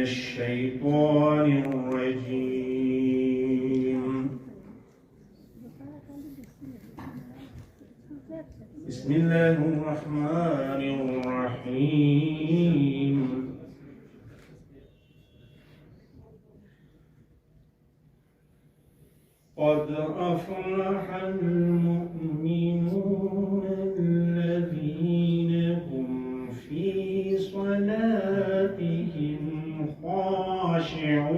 الشيطان الرجيم. بسم الله الرحمن الرحيم. قد أفلح المؤمنون الذين هم في صلاتهم خاشعون.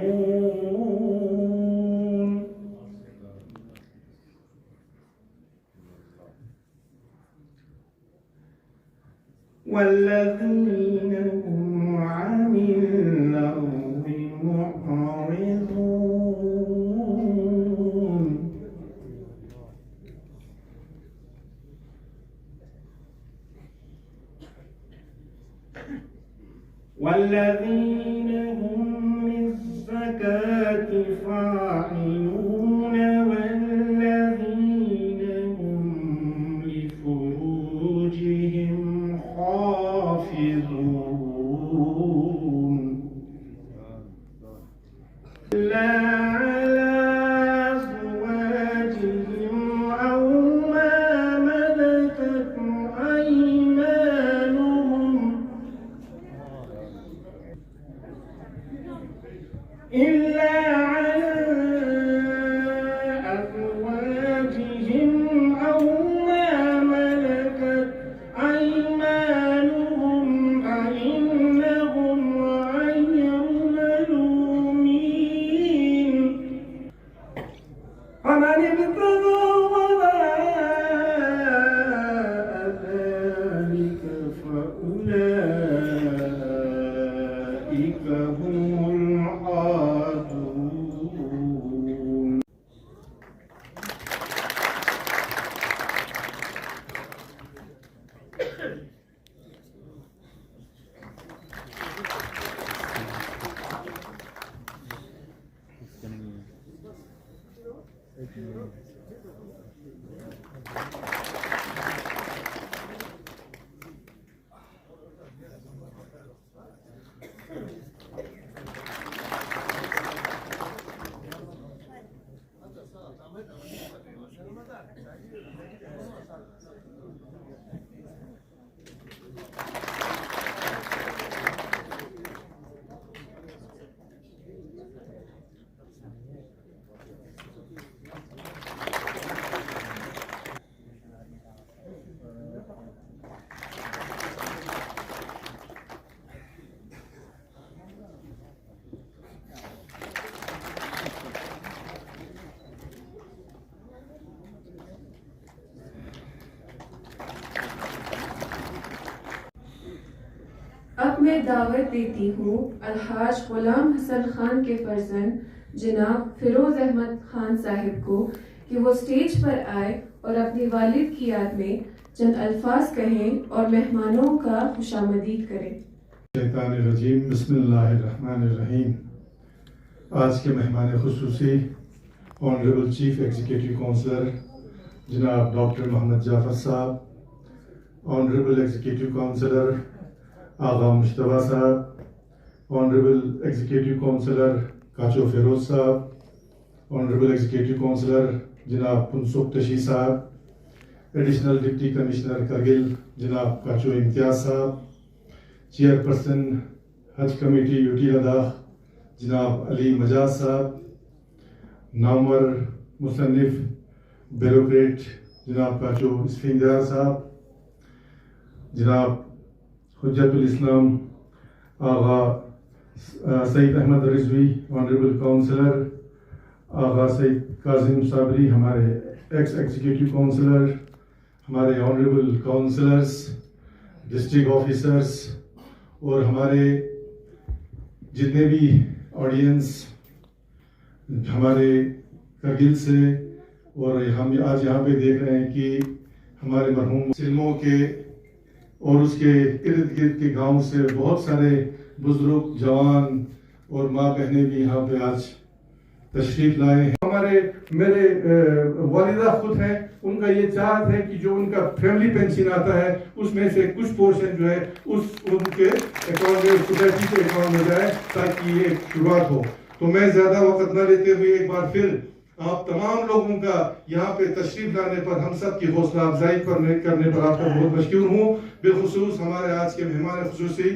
والذين هم عن اللغو معرضون. والذين هم للزكاة فاعلون. والذين هم لفروجهم حافظون إلا على أزواجهم أو ما ملكت أيمانهم إلا على أزواجهم أو ما ملكت أيمانهم فإنهم غير ملومين. فمن ابتغى وراء ذلك فأولئك هم العادون. اب میں دعوت دیتی ہوں الحاج غلام حسن خان کے فرزند جناب فیروز احمد خان صاحب کو کہ وہ اسٹیج پر آئے اور اپنی والد کی یاد میں چند الفاظ کہیں اور مہمانوں کا خوشامدید کریں. شیطان الرجیم. بسم اللہ الرحمن الرحیم. آج کے مہمان خصوصی آنریبل چیف ایگزیکٹو کونسلر جناب ڈاکٹر محمد جعفر صاحب، آنریبل ایگزیکٹو کونسلر آغا مشتبہ صاحب، آنریبل ایگزیکٹو کونسلر کاچو فیروز صاحب، آنریبل ایگزیکٹو کونسلر جناب پنسوک تشی صاحب، ایڈیشنل ڈپٹی کمشنر کرگل جناب کاچو امتیاز صاحب، چیئرپرسن حج کمیٹی یوٹی لداخ جناب علی مجاز صاحب، نامور مصنف بیوروکریٹ جناب کاچو اسفندیار صاحب، جناب حجت الاسلام آغا سعید احمد رضوی آنریبل کونسلر، آغا سعید کاظم صابری ہمارے ایکس ایگزیکٹو کونسلر، ہمارے آنریبل کونسلرز، ڈسٹرکٹ آفیسرز اور ہمارے جتنے بھی آڈینس ہمارے کرگل سے، اور ہم آج یہاں پہ دیکھ رہے ہیں کہ ہمارے مرحوم سلموں کے اور اس کے ارد گرد کے گاؤں سے بہت سارے بزرگ، جوان اور ماں بہنیں بھی یہاں پہ آج تشریف لائے ہیں. ہمارے میرے والدہ خود ہیں, ان کا یہ چاہت ہے کہ جو ان کا فیملی پینشن آتا ہے اس میں سے کچھ پورشن جو ہے ان کے اکاؤنٹ میں, سوسائٹی کے اکاؤنٹ میں جائے تاکہ یہ شروعات ہو. تو میں زیادہ وقت نہ لیتے ہوئے ایک بار پھر آپ تمام لوگوں کا یہاں پہ تشریف لانے پر, ہم سب کی حوصلہ افزائی کرنے پر آپ کا بہت مشکور ہوں. بالخصوص ہمارے آج کے مہمان خصوصی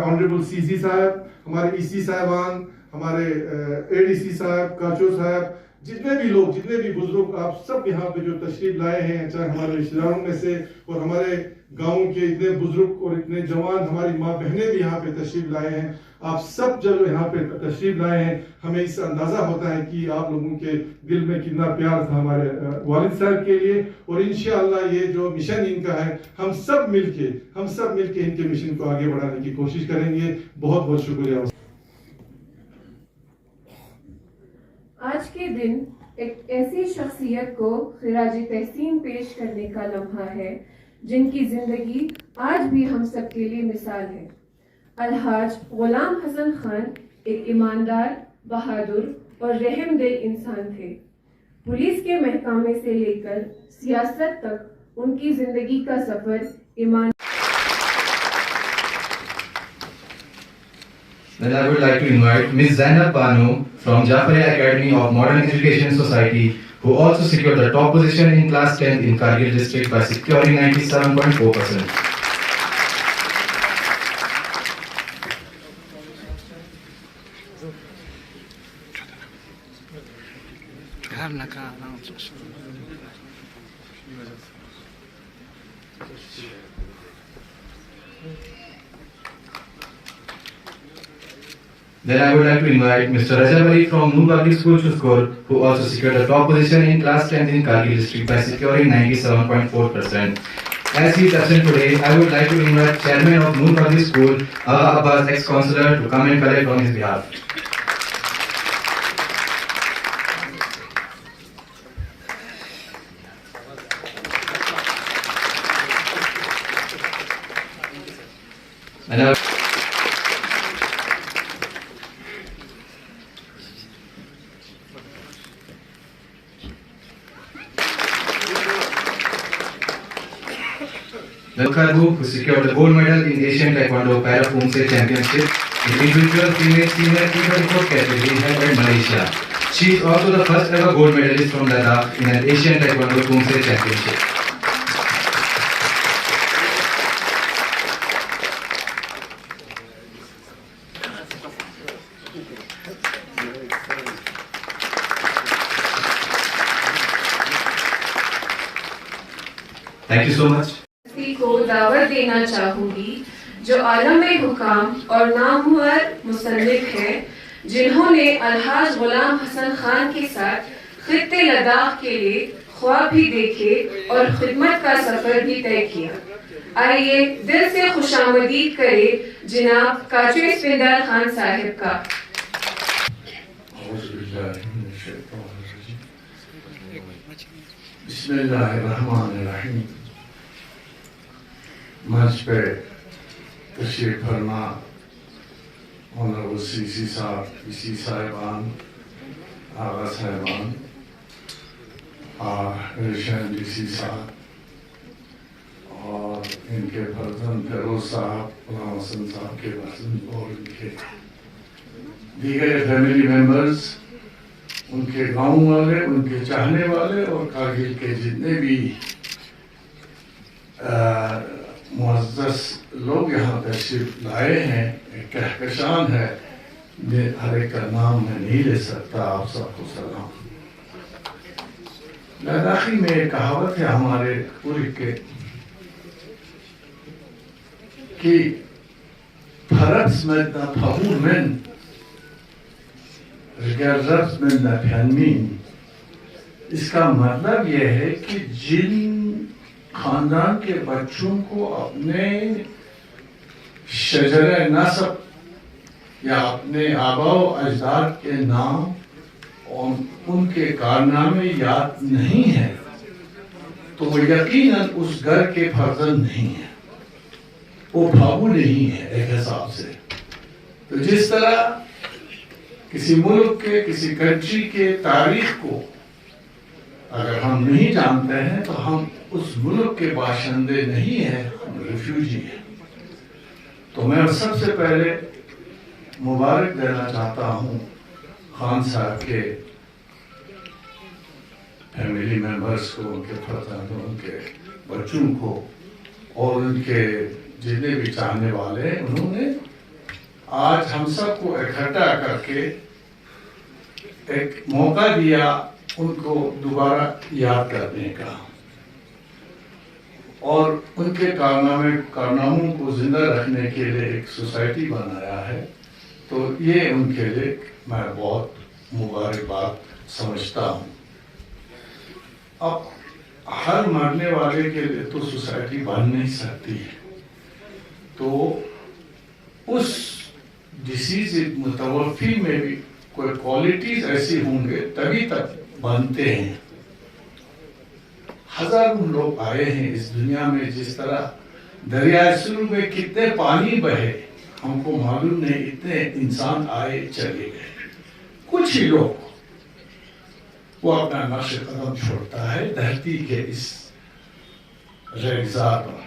آنریبل سی سی صاحب, ہمارے ای سی صاحبان, ہمارے اے ڈی سی صاحب, کاچو صاحب, جتنے بھی لوگ, جتنے بھی بزرگ, آپ سب یہاں پہ جو تشریف لائے ہیں, چاہے ہمارے رشتہ داروں میں سے اور ہمارے گاؤں کے اتنے بزرگ اور اتنے جوان ہماری ماں بہنیں بھی یہاں پہ تشریف لائے ہیں. آپ سب جو یہاں پہ تشریف لائے ہیں, ہمیں اس سے اندازہ ہوتا ہے کہ آپ لوگوں کے دل میں کتنا پیار تھا ہمارے والد صاحب کے لیے. اور انشاءاللہ یہ جو مشن ان کا ہے, ہم سب مل کے ان کے مشن کو آگے بڑھانے کی کوشش کریں گے. بہت بہت شکریہ. آج کے دن ایک ایسی شخصیت کو خراج تحسین پیش کرنے کا لمحہ ہے جن کی زندگی آج بھی ہم سب کے لیے مثال ہے. الحاج غلام حسن خان ایک ایماندار, بہادر اور رحم دل انسان تھے. پولیس کے محکمے سے لے کر سیاست تک ان کی زندگی کا سفر ایمان. Then I would like to invite Ms. Zainab Banu from Jafaria Academy of Modern Education Society, who also secured the top position in class 10 in Kargil district by securing 97.4%. Then I would like to invite Mr. Rajab Ali from Noor Public School Chuskor, who also secured the top position in class 10 in Kargil district by securing 97.4%. As he is absent today, I would like to invite Chairman of Noor Public School, Agha Abbas, ex-councillor, to come and collect on his behalf. And I Kharbu, who secured the gold medal in Asian Taekwondo Para Pumse Championship in individual female senior T24 category held in Malaysia. She is also the first ever gold medalist from Ladakh in an Asian Taekwondo Pumse Championship. Thank you so much. کو دعوت دینا چاہوں گی جو عالم حکام اور نامور مصنف ہیں, جنہوں نے الحاج غلام حسن خان کے ساتھ خطے لداخ کے لیے خواب بھی دیکھے اور خدمت کا سفر بھی طے کیا. آئیے دل سے خوش آمدید کرے جناب کاچو اسفندر خان صاحب کا. بسم اللہ الرحمن الرحیم. منچ پہ تشریف فرما آنریبل سی سی صاحب, ای سی صاحبان, آغا صاحبان, ریشن ڈی سی صاحب اور ان کے فرزند فیروز صاحب, غلام حسن صاحب کے فرزند اور ان کے دیگر فیملی ممبرز, ان کے گاؤں والے, ان کے چاہنے والے اور کارگل کے جتنے بھی معزز لوگ یہاں تشریف لائے ہیں. ایک کہکشان ہے, ہر ایک کا نام میں نہیں لے سکتا. آپ سب کو سلام. لداخی میں ایک کہاوت ہے ہمارے پوری کے کہ فرس میں نہ پھور من ربس میں نہ پھنمین. اس کا مطلب یہ ہے کہ جن خاندان کے بچوں کو اپنے شجر نسب یا اپنے آبا و اجداد کے نام اور ان کے کارنامے یاد نہیں ہیں تو وہ یقیناً اس گھر کے فرزند نہیں ہیں, وہ بھابو نہیں ہے ایک حساب سے. تو جس طرح کسی ملک کے کسی کنٹری کے تاریخ کو اگر ہم نہیں جانتے ہیں تو ہم اس ملک کے باشندے نہیں ہیں، ہم ریفیوجی ہیں۔ تو میں سب سے پہلے مبارک دینا چاہتا ہوں خان صاحب کے فیملی ممبرس کو، ان کے فرزندوں، ان کے بچوں کو اور ان کے جتنے بھی چاہنے والے، انہوں نے آج ہم سب کو اکٹھا کر کے ایک موقع دیا ان کو دوبارہ یاد کرنے کا اور ان کے کارناموں کو زندہ رکھنے کے لیے ایک سوسائٹی بنایا ہے۔ تو یہ ان کے لیے میں بہت مبارکباد سمجھتا ہوں۔ اب ہر مرنے والے کے لیے تو سوسائٹی بن نہیں سکتی ہے، تو اس ڈیسیز متوفی میں بھی کوئی کوالٹیز ایسی ہوں گے تبھی تک بنتے ہیں۔ ہزاروں لوگ آئے ہیں اس دنیا میں، جس طرح دریائے سرو میں کتنے پانی بہے ہم کو معلوم نہیں، اتنے انسان آئے چلے گئے، کچھ ہی لوگ وہ اپنا نقش قدم چھوڑتا ہے دھرتی کے اس ریگزار پر۔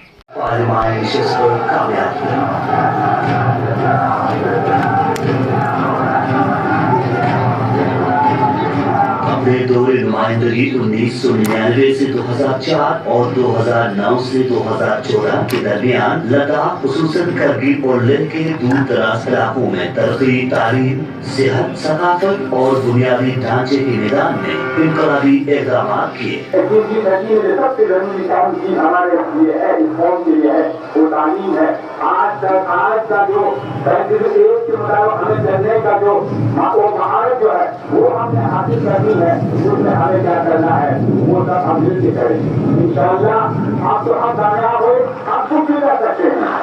اپنے دور نمائندگی 1999 سے 2004 اور 2009 سے 2014 کے درمیان لداخ خصوصاً کرگل اور لیہ کے دور دراز علاقوں میں ترقی، تعلیم، صحت، ثقافت اور بنیادی ڈھانچے کے میدان میں انقلابی اقدامات کیے۔ سب سے ضروری کام چیز ہمارے لیے ہے، اس قوم کے لیے ہے، وہ تعلیم ہے۔ آج کا جو 35 کے مطابق ہمیں چلنے کا جو وہ مہارت جو ہے وہ ہم نے حاصل کرنی ہے، اس میں ہمیں کیا کرنا ہے وہ سب ہم مل کے کریں گے انشاءاللہ۔ آپ تو ہم کامیاب ہوئے، ہم کچھ بھی کر سکتے ہیں۔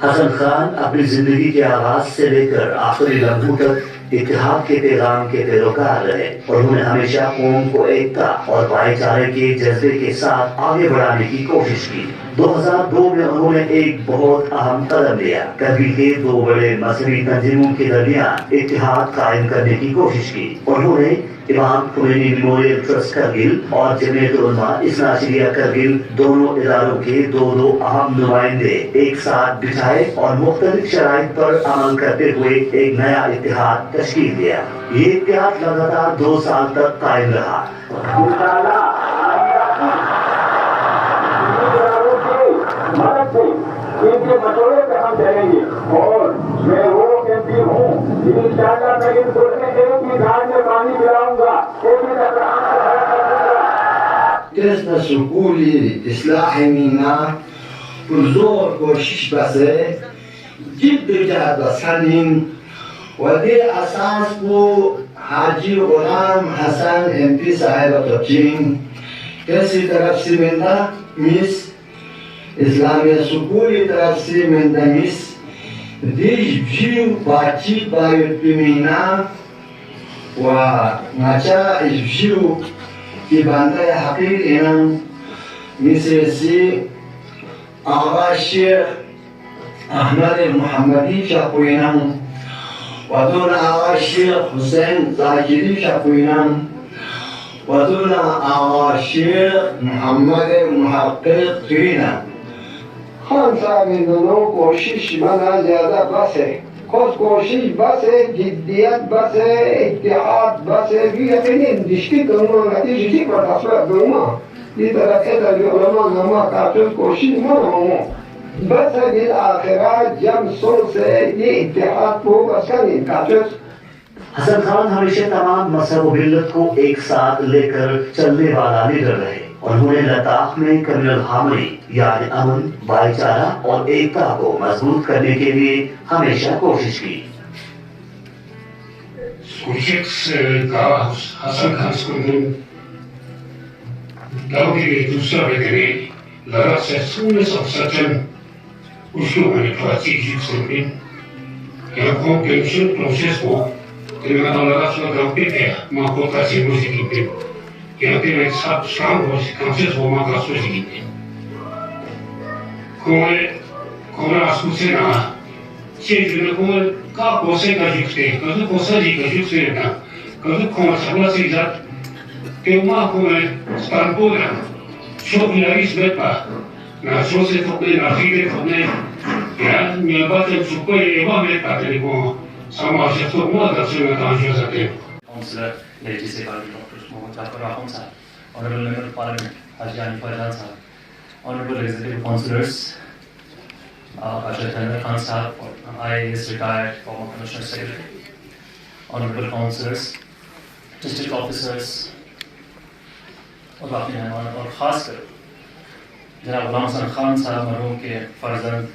حسن خان اپنی زندگی کے آغاز سے لے کر آخری لمحوں تک اتحاد کے پیغام کے پیروکار رہے اور انہوں نے ہمیشہ قوم کو ایکتا اور بھائی چارے کے جذبے کے ساتھ آگے بڑھانے کی کوشش کی۔ 2002 میں انہوں نے ایک بہت اہم قدم لیا، کرگل کے دو بڑے مذہبی تنظیموں کے درمیان اتحاد قائم کرنے کی کوشش کی۔ انہوں نے امام خمینی میموریل ٹرسٹ کرگل اور جمعیت علماء اثنا عشریہ کرگل دونوں اداروں کے دو اہم نمائندے ایک ساتھ بٹھائے اور مختلف شرائط پر عمل کرتے ہوئے ایک نیا اتحاد تشکیل دیا۔ یہ اتحاد لگاتار 2 سال تک قائم رہا۔ ان کے مشورے پہ ہم چلیں گے اور میں وہ کہتی ہوں کہ انشاءاللہ میں ان کو ایک ہی گھاٹ میں پانی پلاؤں گا، ایک ہی نقران کو بھرا کر دوں گا۔ ترسنا سکولی اصلاح مینا پرزور کوشش بسے جد جہد بسنین و دیر اساس کو حاجی غلام حسن MP صاحب توچین کسی طرف سے مندہ میس اسلامی سکولی طرف سے مندمیس دیش بجیو باچی باید بمینا و نچا بجیو کی بنده حقیق اینم میسیسی آقا شیخ احمد محمدی شاقوینم و دون آقا شیخ حسین زاجری شاقوینم و دون آقا شیخ محمد محقق توینم۔ خان صاحب ان دونوں کوشش منا زیادہ بس ہے، خود کوشش بس ہے، جدیت بس ہے، اتحاد بس ہے، بھی یقینی دشتی دونوں نتیجے کی پر تصویر دونوں یہ طرح کے در علماء نما کافر کوشش منا ہوں بس ہے بالآخرہ جب سر سے یہ اتحاد کو بس کریں کافر۔ حسن خان ہمیشہ تمام مذہب و ملت کو ایک ساتھ لے کر چلنے والا لیڈر رہے۔ انہوں نے لداخ میں کمیونل ہارمونی یعنی امن، بھائی چارہ اور ایکتا کو مضبوط کرنے کے لیے ہمیشہ کوشش کی۔ حسن خان سکندن Gaudi دوسرا vedere la razza sulle associazioni uscivano fatti giusti e la comprensione processo che mi hanno dato la piccola ma quasi musica che appena stato scambio si cancesso ma caso seguinte come la scusione c'è come ka kose ka jukse ka kosa ji ka jukse na ka ko sabla se jat ke ma ko sparpura شوف نعيش بيتنا نعشوش تقني نعخيري تقني يعني نبات شوكوي إمام بيتنا تلقوا سما شفتوا ما درسنا تانجو زكيم. Councillor Legislative Dr. Mohammad Jafar Rahman Sahab, Honorable Member of Parliament Haji Hanifa Jan Sahab, Honorable Executive Councillors, Ajay Chandra Khan Sahab, IAS retired former Commissioner Secretary, Honorable Councillors, District Officers, اور باقی مہمان اور خاص کر جناب غلام حسن خان صاحب مرحوم کے فرزند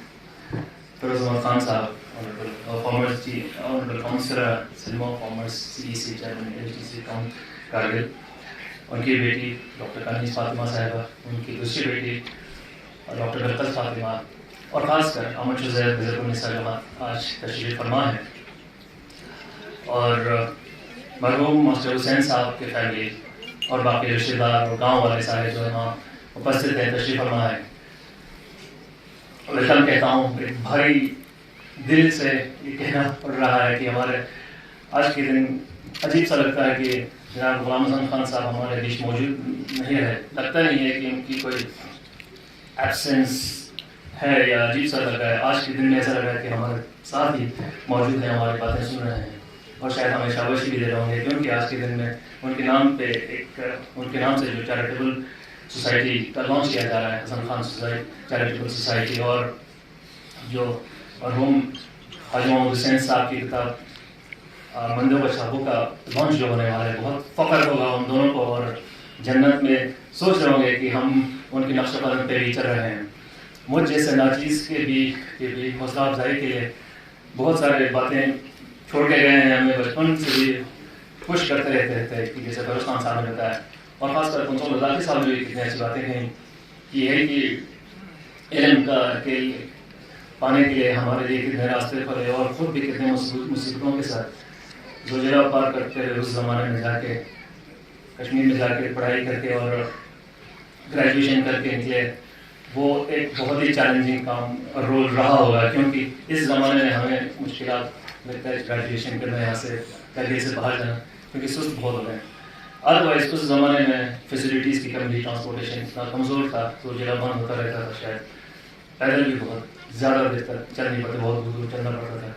Feroz Ahmed Khan Sahab honourable councillor Salma former C C chairman L T C Kargil, ان کی بیٹی ڈاکٹر کنیز فاطمہ صاحبہ، ان کی دوسری بیٹی ڈاکٹر برکت فاطمہ، اور خاص کر احمد شزیر بزرگ النساء جماعت آج تشریف فرما ہے، اور مرحوم ماسٹر حسین صاحب کے فیملی اور باقی رشتہ دار اور گاؤں والے سارے جو یہاں اپستھت ہیں، تشریف فرما ہے۔ ویلکم کہتا ہوں، ایک بھاری دل سے یہ کہنا پڑ رہا ہے کہ ہمارے آج کے دن عجیب سا لگتا ہے کہ جناب غلام حسن خان صاحب ہمارے بیچ موجود نہیں رہے، لگتا نہیں ہے کہ ان کی کوئی ایبسنس ہے یا عجیب سا لگ رہا ہے۔ آج کے دن میں ایسا لگ رہا ہے کہ ہمارے ساتھ ہی موجود ہیں، ہماری باتیں سن رہے ہیں، اور شاید ہمیں شاباشی بھی دے رہے ہوں گے، کیونکہ آج کے دن میں ان کے نام پہ ان کے نام سے جو چیریٹیبل سوسائٹی کا لانچ کیا جا رہا ہے، حسن خان چیریٹیبل سوسائٹی، اور جو مرحوم حاجی محمد حسین صاحب کی کتاب مندو و چھاپو کا لانچ جو ہونے والا ہے، بہت فخر ہوگا ان دونوں کو، اور جنت میں سوچ رہے ہوں گے کہ ہم ان کے نقش قدم پہ بھی چل رہے ہیں۔ مجھ جیسے ناچیز کے بھی حوصلہ افزائی کے لیے بہت سارے باتیں چھوڑ کے گئے ہیں، ہمیں بچپن سے بھی پش کرتے رہتے تھے کہ جیسے فیروز خان صاحب نے بتایا، اور خاص کر کنسول وزارتی صاحب نے بھی کتنی اچھی باتیں کہیں کہ یہ کہ علم کا پانے کے لیے ہمارے لیے کتنے راستے کھلے، اور خود بھی کتنے مصیبتوں کے ساتھ زوجیرہ پار کرتے ہوئے اس زمانے میں جا کے کشمیر میں جا کے پڑھائی کر کے اور گریجویشن کر کے نکلے۔ وہ ایک بہت ہی چیلنجنگ کام اور رول رہا ہوگا، کیونکہ اس زمانے میں ہمیں مشکلات لگتا ہے گریجویشن کرنا، یہاں سے کیریئر سے باہر جانا، کیونکہ سست بہت ہو گئے ہیں۔ ادروائز اس زمانے میں فیسلٹیز کی کمی، ٹرانسپورٹیشن اتنا کمزور تھا تو ضلع بند ہوتا رہتا تھا، شاید پیدل بھی بہت زیادہ دیر تک چل نہیں پاتے، بہت دور چلنا پڑتا تھا۔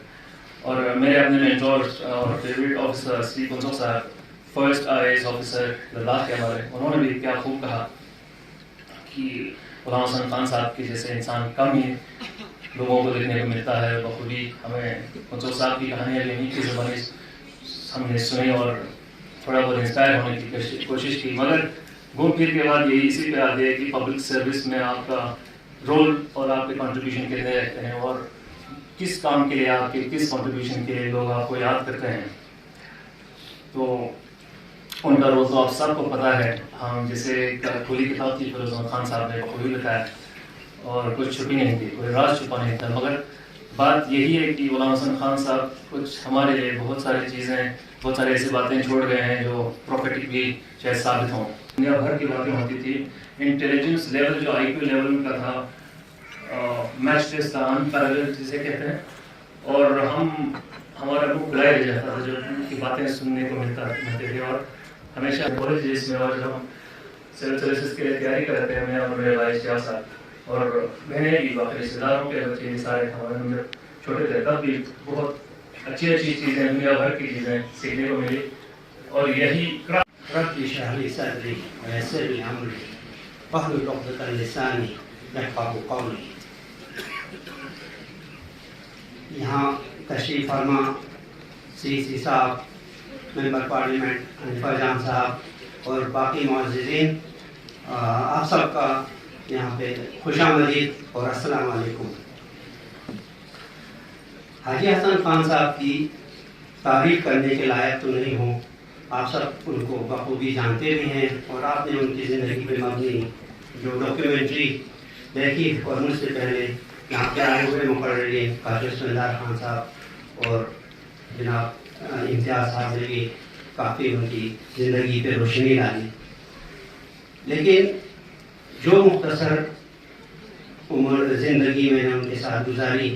اور میرے اپنے مینٹور اور فیوریٹ آفیسر سی کنسول صاحب، فرسٹ IAS آفیسر لداخ کے ہمارے، انہوں نے بھی کیا خوب کہا کہ غلام حسن خان صاحب کی جیسے انسان کم ہی لوگوں کو دیکھنے کو ملتا ہے۔ بخوبی ہمیں کنسول صاحب کی کہانیاں بھی انہیں کی زبانی ہم نے سنی اور تھوڑا بہت انسپائر ہونے کی کوشش کی، مگر گھوم پھر کے بعد یہی اسی پہ آتے ہیں کہ پبلک سروس میں آپ کا رول اور آپ کے کنٹریبیوشن کتنے رہتے ہیں، اور کس کام کے لیے آپ کے کس کنٹریبیوشن کے لیے لوگ آپ کو یاد کرتے ہیں۔ تو ان کا رول تو آپ سب کو پتہ ہے، ہم جیسے کھلی کتاب تھی فیروز احمد خان صاحب نے بخوبی بتایا، اور کچھ چھپی نہیں تھی، کوئی راز چھپا نہیں تھا، مگر بات یہی ہے کہ غلام حسن خان صاحب کچھ ہمارے لیے بہت ساری چیزیں، بہت ساری ایسی باتیں چھوڑ گئے ہیں جو پروفیٹک بھی شاید ثابت ہوں۔ دنیا بھر کی باتیں ہوتی تھی، انٹیلیجنس لیول جو IQ لیول ان کا تھا، میچ ٹیسٹ تھا، انپیرلل جسے کہتے ہیں، اور ہمارا منہ کھلا رہ جاتا تھا جو ان کی باتیں سننے کو ملتے تھے۔ اور ہمیشہ کالجز میں اور جب ہم سول سروسز کے لیے تیاری کرتے ہیں، میں اور میرے بھائی شاہ صاحب اور بہنیں بھی، باقی رشتے داروں کے بچے بھی سارے ہمارے جب چھوٹے تھے تب بھی بہت اچھی چیزیں، دنیا بھر کی چیزیں سیکھنے کو ملی، اور یہی رب اشرح لي صدري ويسر لي امري واحلل عقدة من لساني يفقهوا قولي۔ یہاں تشریف فرما سی صاحب، ممبر پارلیمنٹ حنیفہ جان صاحب اور باقی معززین، آپ سب کا یہاں پہ خوش آمدید اور السلام علیکم۔ حاجی حسن خان صاحب کی تعریف کرنے کے لائق تو نہیں ہوں، آپ سب ان کو بخوبی جانتے بھی ہیں، اور آپ نے ان کی زندگی پہ مبنی جو ڈاکیومنٹری دیکھی، اور مجھ سے پہلے یہاں پہ آئے ہوئے مقررین قاضی سندار خان صاحب اور جناب امتیاز صاحب نے بھی کافی ان کی زندگی پہ روشنی ڈالی، لیکن جو مختصر عمر زندگی میں نے ان کے ساتھ گزاری،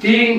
3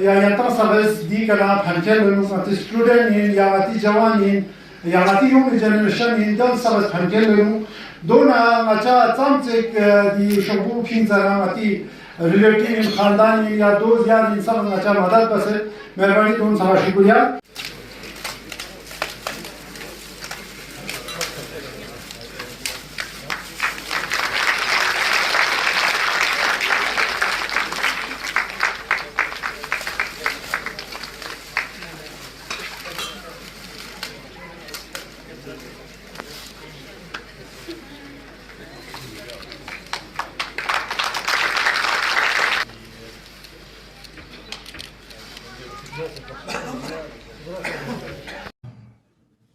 یا یتر سبز دی کلا پھنکل نو تی سٹوڈنٹ این یا تی جوان این یا تی یونگ جنریشن این دل سبز پھنکل نو دونا اچھا چمچک دی شبو پین زرا تی ریلیٹیو خاندان یا دوست یار انسان اچھا مدد بس مہربانی تم سب شکریہ.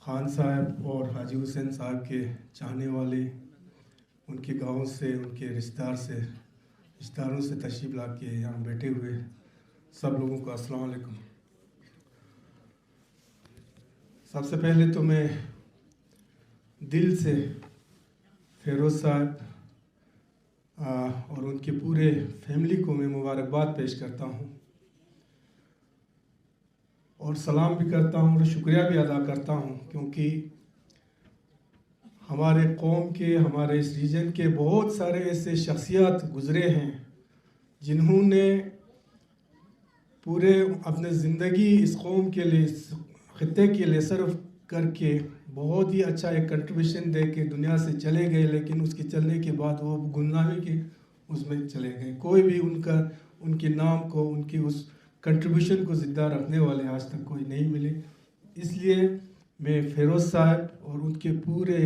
خان صاحب اور حاجی حسین صاحب کے چاہنے والے ان کے گاؤں سے ان کے رشتہ داروں سے تشریف لا کے یہاں بیٹھے ہوئے سب لوگوں کو السلام علیکم. سب سے پہلے تو میں دل سے فیروز صاحب اور ان کے پورے فیملی کو میں مبارکباد پیش کرتا ہوں اور سلام بھی کرتا ہوں اور شکریہ بھی ادا کرتا ہوں، کیونکہ ہمارے قوم کے ہمارے اس ریجن کے بہت سارے ایسے شخصیات گزرے ہیں جنہوں نے پورے اپنے زندگی اس قوم کے لیے اس خطے کے لیے صرف کر کے بہت ہی اچھا ایک کنٹریبیوشن دے کے دنیا سے چلے گئے، لیکن اس کے چلنے کے بعد وہ گمنامی کے اس میں چلے گئے. کوئی بھی ان کے نام کو ان کی اس کنٹریبیوشن کو زندہ رکھنے والے آج تک کوئی نہیں ملے. اس لیے میں فیروز صاحب اور ان کے پورے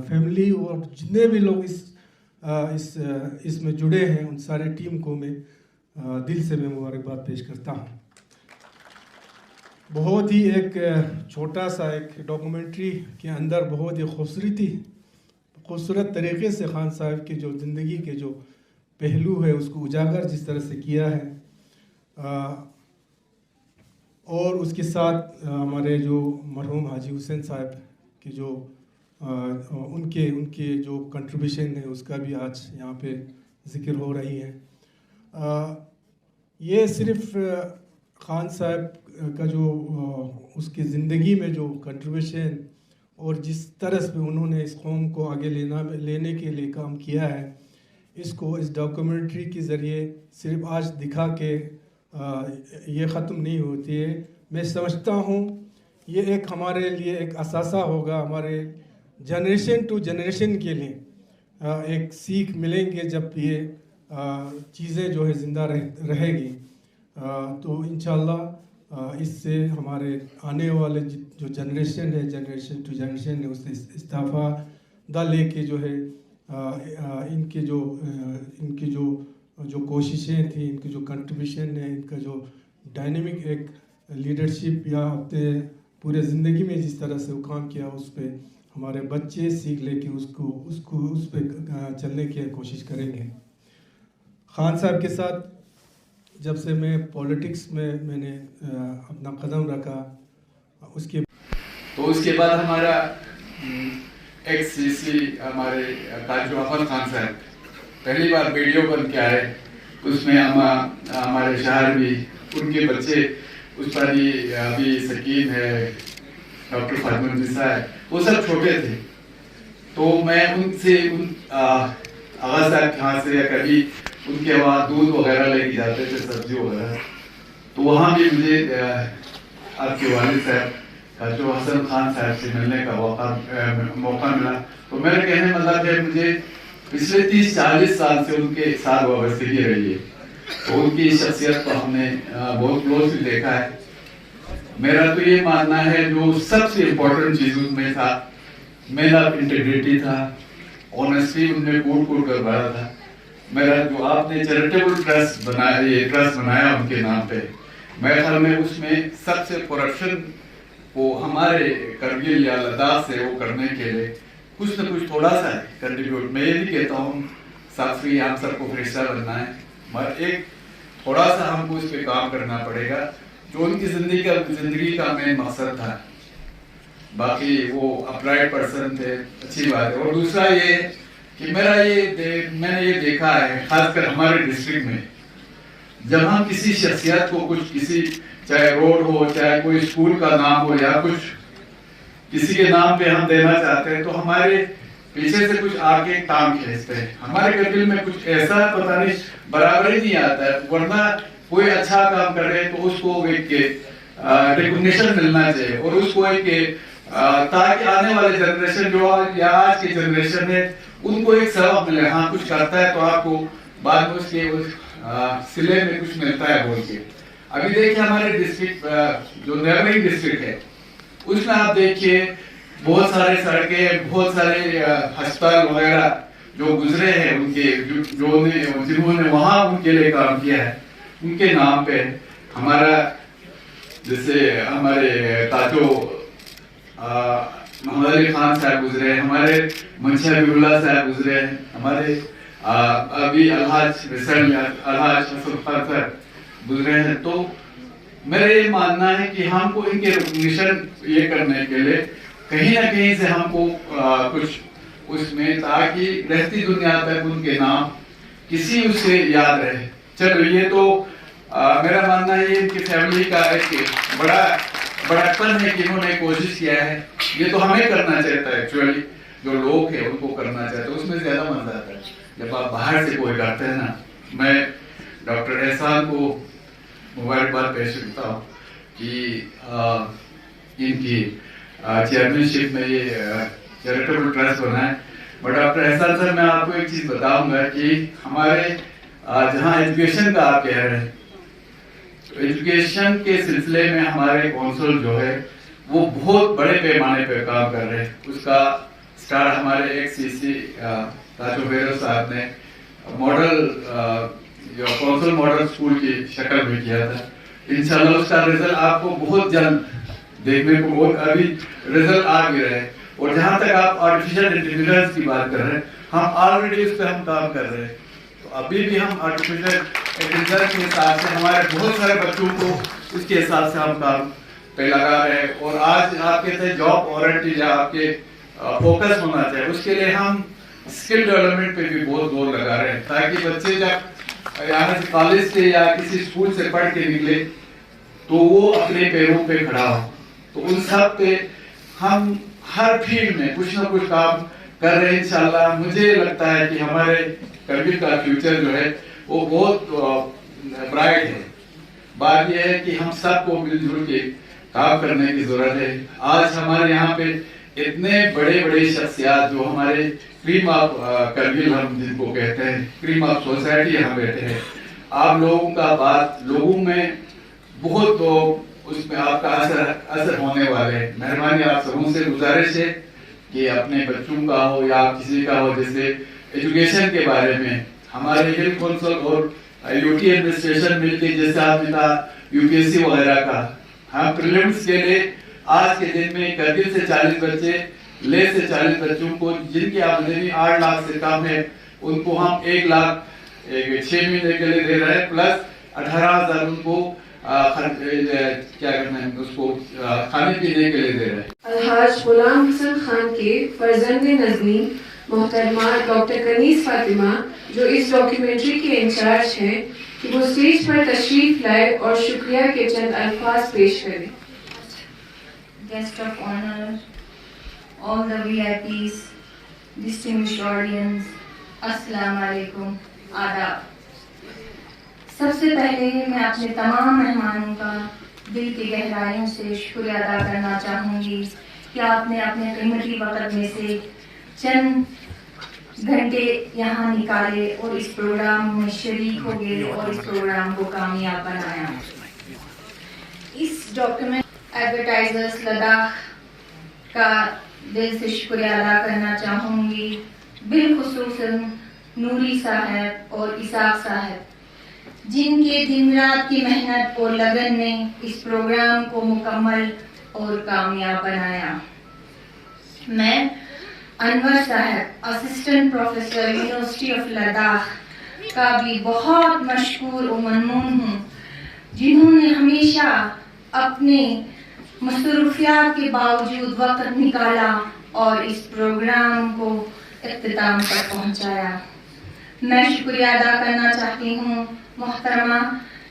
فیملی اور جتنے بھی لوگ اس میں جڑے ہیں ان سارے ٹیم کو میں دل سے میں مبارکباد پیش کرتا ہوں. بہت ہی ایک چھوٹا سا ایک ڈاکومنٹری کے اندر بہت ہی خوبصورت طریقے سے خان صاحب کے جو زندگی کے جو پہلو ہے اس کو اجاگر جس طرح سے کیا ہے، اور اس کے ساتھ ہمارے جو مرحوم حاجی حسین صاحب کے جو ان کے جو کنٹریبیوشن ہے اس کا بھی آج یہاں پہ ذکر ہو رہی ہے. یہ صرف خان صاحب کا جو اس کی زندگی میں جو کنٹریبیوشن اور جس طرح سے انہوں نے اس قوم کو آگے لینے کے لیے کام کیا ہے، اس کو اس ڈاکومنٹری کے ذریعے صرف آج دکھا کے یہ ختم نہیں ہوتی ہے. میں سمجھتا ہوں یہ ایک ہمارے لیے ایک اثاثہ ہوگا، ہمارے جنریشن ٹو جنریشن کے لیے ایک سیکھ ملیں گے جب یہ چیزیں جو ہے زندہ رہے گی. تو انشاءاللہ اس سے ہمارے آنے والے جو جنریشن ہے، جنریشن ٹو جنریشن ہے، اس سے استفادہ لے کے جو ہے ان کی جو کوششیں تھیں، ان کی جو کنٹریبیوشن ہے، ان کا جو ڈائنامک ایک لیڈرشپ یا اپنے پورے زندگی میں جس طرح سے وہ کام کیا، اس پہ ہمارے بچے سیکھ لے کے اس پہ چلنے کی کوشش کریں گے. خان صاحب کے ساتھ جب سے میں پولیٹکس میں نے اپنا قدم رکھا، اس کے بعد ہمارا ایکس ہمارے تاج احمد خان صاحب پہلی بار ویڈیو بن کے آئے، اس میں ہمارے شہر بھی ان کے بچے، اس پر بھی ابھی سکین ہے، ڈاکٹر فاطمہ النساء ہے، وہ سب چھوٹے تھے. تو میں ان سے آغا صاحب کے ہاں سے یا کبھی ان کے وہاں دودھ وغیرہ لے کے جاتے تھے، سبزی وغیرہ. تو وہاں بھی مجھے آپ کے والد صاحب جو حسن خان صاحب سے ملنے کا موقع ملا. تو میرے کہنے مطلب ہے مجھے پچھلے 30-40 سال سے ان کے ساتھ وابستگی رہی ہے. تو ان کی شخصیت کو ہم نے بہت کلوزلی دیکھا ہے. میرا تو یہ ماننا ہے جو سب سے امپورٹنٹ چیزوں میں تھا، میرا انٹیگریٹی تھا، آنیسٹی ان میں کوٹ کر بھرا تھا. میرا جو آپ نے چیریٹیبل ٹرسٹ بنایا ان کے نام پہ، میرے خیال میں اس میں سب سے کرپشن کو ہمارے کرگل یا لداخ سے وہ کرنے کے لیے کچھ نہ کچھ تھوڑا سا کنٹریبیوٹ. میں یہ نہیں کہتا ہوں صافی ہم سب کو فرشتہ بننا ہے، مگر ایک تھوڑا سا ہم کو اس پہ کام کرنا پڑے گا جو ان کی زندگی کا مین مقصد تھا. باقی وہ اپرائٹ پرسن تھے، اچھی بات ہے. اور دوسرا یہ کہ میں نے یہ دیکھا ہے خاص کر ہمارے ڈسٹرکٹ میں جب ہم کسی شخصیت کو کچھ کسی چاہے روڈ ہو چاہے کوئی اسکول کا نام ہو یا کچھ کسی کے نام پہ ہم دینا چاہتے ہیں تو ہمارے پیچھے سے کچھ آگے ٹانگ کھینچتے ہیں. ہمارے کرگل میں کچھ ایسا پتہ نہیں برابر ہی نہیں آتا ہے, ورنہ کوئی اچھا کام کر رہے تو اس کو ایک ریکگنیشن ملنا چاہیے اور اس کو ایک تاکہ آنے والے جنریشن جو یا آج کی جنریشن ہے ان کو ایک سبق ملے, ہاں کچھ کرتا ہے تو آپ کو بعد میں اس کے سلے میں کچھ ملتا ہے بول کے. ابھی دیکھیں ہمارے ڈسٹرکٹ جو نیبرنگ ڈسٹرکٹ ہے اس میں آپ دیکھیے بہت سارے سڑکیں بہت سارے ہسپتال وغیرہ جو گزرے ہیں ان کے جنہوں نے وہاں ان کے لیے کام کیا ہے ان کے نام پہ. ہمارا جیسے ہمارے تاجو محمد علی خان صاحب گزرے ہیں, ہمارے منشا حبیب اللہ صاحب گزرے ہیں, ہمارے ابھی الحاج حسن خان صاحب گزرے ہیں. تو میرا یہ ماننا ہے کہ ہم کو ان کے ریکگنیشن یہ کرنے کے لیے کہیں نہ کہیں سے ہم کو کچھ اس میں تاکہ رہتی دنیا تک ان کے نام کسی اس سے یاد رہے. چلو یہ تو میرا ماننا ہے ان کی فیملی کا ایک بڑا پن ہے کہ انہوں نے کوشش کیا ہے. یہ تو ہمیں کرنا چاہتا ہے ایکچولی, جو لوگ ہیں ان کو کرنا چاہتا ہے, اس میں زیادہ مزہ آتا ہے جب آپ باہر سے کوئی کرتے ہیں نا. میں ڈاکٹر احسان کو مبارکباد پیش کرتا ہوں کہ ان کی چیئرمین شپ میں یہ چیریٹیبل ٹرسٹ بنا ہے. بٹ ڈاکٹر احسان صاحب میں آپ کو ایک چیز بتاؤں گا کہ ہمارے جہاں ایجوکیشن کا آپ کہہ رہے ہیں ایجوکیشن کے سلسلے میں ہمارے کونسل جو ہے وہ بہت بڑے پیمانے پہ کام کر رہے ہیں. اس کا سٹارٹ ہمارے ایک سی سی تاجو بیرو صاحب نے ماڈل جو کونسل ماڈل اسکول کی شکل میں کیا تھا. انشاءاللہ اس کا رزلٹ آپ کو بہت جلد دیکھنے کو بہت ابھی رزلٹ آ بھی رہے ہیں. اور جہاں تک آپ آرٹیفیشل انٹیلیجنس کی بات کر رہے ہیں ہم آلریڈی اس پہ ہم کام کر رہے ہیں. تو ابھی بھی ہم آرٹیفیشل انٹیلیجنس کے حساب سے ہمارے بہت سارے بچوں کو اس کے حساب سے ہم کام پہ لگا رہے ہیں. اور آج آپ کہتے ہیں جاب اورینٹڈ یا آپ کے فوکس ہونا چاہیے, اس کے لیے ہم اسکل ڈیولپمنٹ پہ بھی بہت زور لگا رہے ہیں تاکہ بچے جب یہاں سے کالج سے یا کسی اسکول سے پڑھ کے نکلے تو وہ اپنے پیروں پہ کھڑا ہو. تو ان سب پہ ہم ہر فیلڈ میں کچھ نہ کچھ کام کر رہے ہیں. انشاءاللہ مجھے لگتا ہے کہ ہمارے کرگل کا فیوچر جو ہے وہ بہت برائٹ ہے. بات یہ ہے کہ ہم سب کو مل جل کے کام کرنے کی ضرورت ہے. آج ہمارے یہاں پہ اتنے بڑے شخصیات جو ہمارے کریم آف کرگل ہم جن کو کہتے ہیں کریم آف سوسائٹی ہم بیٹھے ہیں. آپ لوگوں کا بات لوگوں میں بہت اس میں آپ کا اثر ہونے والے ہیں. مہربانی آپ سبوں سے گزارش ہے کہ اپنے بچوں کا ہو یا کسی کا ہو, جیسے ایجوکیشن کے بارے میں ہمارے ہیلتھ کونسل اور یو ٹی ایڈمنسٹریشن مل کے جیسے آپ نے کہا یو پی ایس سی وغیرہ کا ہم پریلیمز کے لیے آج کے دن میں کرگل سے 40 بچے لے سے 40 بچوں کو جن کی آمدنی 8 لاکھ سے کم ہے ان کو ہم 1 لاکھ 6 مہینے کے لیے دے رہے ہیں, پلس 18,000 ان کو کیا کرنا ہے اس کو کھانے پینے کے لیے دے رہے ہیں. الحاج غلام حسن خان کے فرزند نظمی محترمہ ڈاکٹر کنیز فاطمہ جو اس ڈاکیومنٹری کے انچارج ہیں کہ وہ اسٹیج پر تشریف لائے اور شکریہ کے چند الفاظ پیش کریں. Guest of honor, all the VIPs, distinguished audience, السلام علیکم, آداب. سب سے پہلے میں اپنے تمام مہمانوں کا دل کی گہرائیوں سے شکریہ ادا کرنا چاہوں گی کہ آپ نے اپنے قیمتی وقت میں سے چند گھنٹے یہاں نکالے اور اس پروگرام میں شریک ہو گئے اور اس پروگرام کو کامیاب بنایا. اس ڈاکیومنٹ ایڈورٹائزرز لداخ کا دل سے شکریہ ادا کرنا چاہوں گی, بالخصوصاً نوری صاحب اور اسحاق صاحب جن کے دن رات کی محنت اور لگن نے اس پروگرام کو مکمل اور کامیاب بنایا. میں انور صاحب assistant professor university of Ladakh کا بھی بہت مشکور و ممنون ہوں جنہوں نے ہمیشہ اپنے مصروفیات کے باوجود وقت نکالا اور اس پروگرام کو اختتام تک پہنچایا. میں شکریہ ادا کرنا چاہتی ہوں محترمہ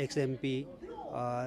XMP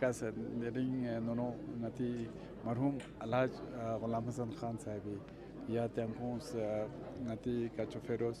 Kasa dering nono ngati marhum Alhaj Ghulam Hasan Khan sahibi ya tempos ngati kachoferos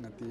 ngati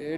A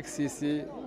XCC